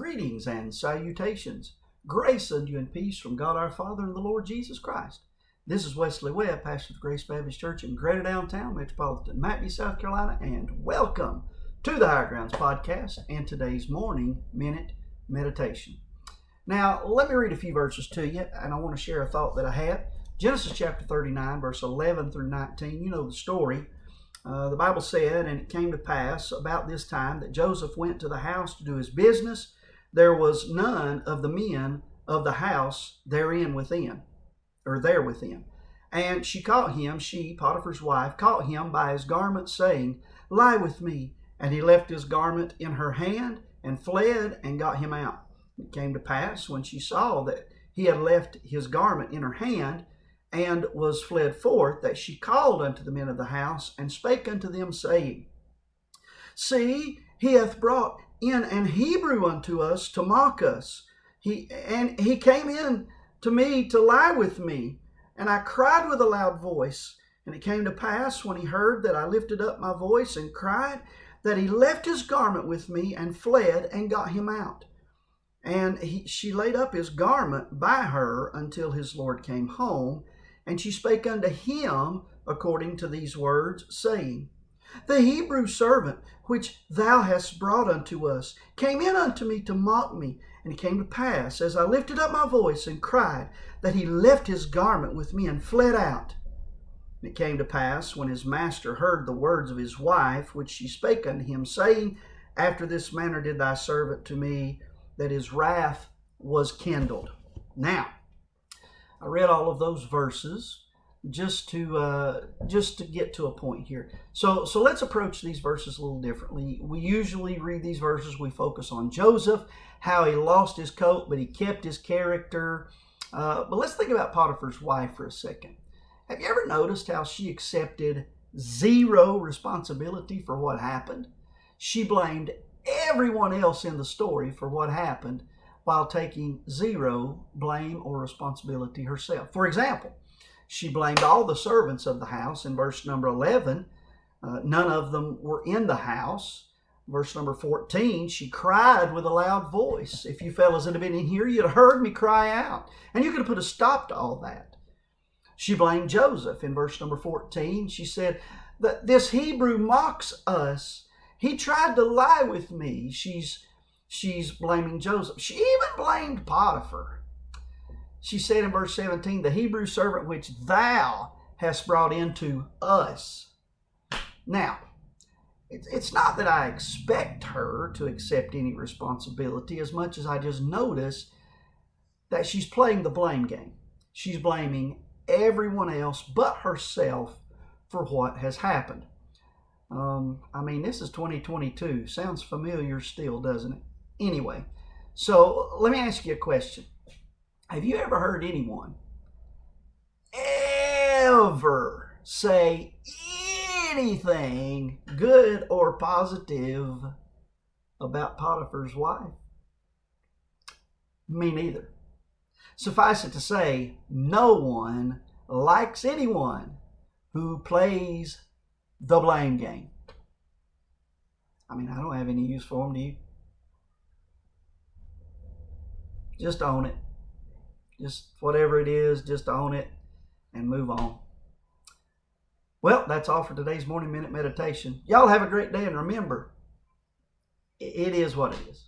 Greetings and salutations. Grace unto you and peace from God our Father and the Lord Jesus Christ. This is Wesley Webb, pastor of the Grace Baptist Church in Greater Downtown, Metropolitan McBee, South Carolina, and welcome to the Higher Grounds Podcast and today's morning minute meditation. Now, let me read a few verses to you, and I want to share a thought that I had. Genesis chapter 39, verse 11 through 19. You know the story. The Bible said, and it came to pass about this time that Joseph went to the house to do his business. There was none of the men of the house there within. And she caught him, Potiphar's wife, caught him by his garment, saying, Lie with me. And he left his garment in her hand and fled and got him out. It came to pass when she saw that he had left his garment in her hand and was fled forth, that she called unto the men of the house and spake unto them, saying, See, he hath brought in an Hebrew unto us to mock us. He came in to me to lie with me, and I cried with a loud voice. And it came to pass when he heard that I lifted up my voice and cried, that he left his garment with me and fled and got him out. And she laid up his garment by her until his Lord came home. And she spake unto him according to these words, saying, The Hebrew servant which thou hast brought unto us came in unto me to mock me. And it came to pass, as I lifted up my voice and cried, that he left his garment with me and fled out. And it came to pass, when his master heard the words of his wife, which she spake unto him, saying, After this manner did thy servant to me, that his wrath was kindled. Now, I read all of those verses just to get to a point here. So let's approach these verses a little differently. We usually read these verses, we focus on Joseph, how he lost his coat, but he kept his character. But let's think about Potiphar's wife for a second. Have you ever noticed how she accepted zero responsibility for what happened? She blamed everyone else in the story for what happened, while taking zero blame or responsibility herself. For example, she blamed all the servants of the house in verse number 11. None of them were in the house. Verse number 14, she cried with a loud voice. If you fellas had been in here, you'd have heard me cry out. And you could have put a stop to all that. She blamed Joseph in verse number 14. She said that this Hebrew mocks us. He tried to lie with me. She's blaming Joseph. She even blamed Potiphar. She said in verse 17, the Hebrew servant which thou hast brought into us. Now, it's not that I expect her to accept any responsibility as much as I just notice that she's playing the blame game. She's blaming everyone else but herself for what has happened. This is 2022. Sounds familiar still, doesn't it? Anyway, so let me ask you a question. Have you ever heard anyone ever say anything good or positive about Potiphar's wife? Me neither. Suffice it to say, no one likes anyone who plays the blame game. I don't have any use for them, do you? Just own it. Just whatever it is, just own it and move on. Well, that's all for today's morning minute meditation. Y'all have a great day, and remember, it is what it is.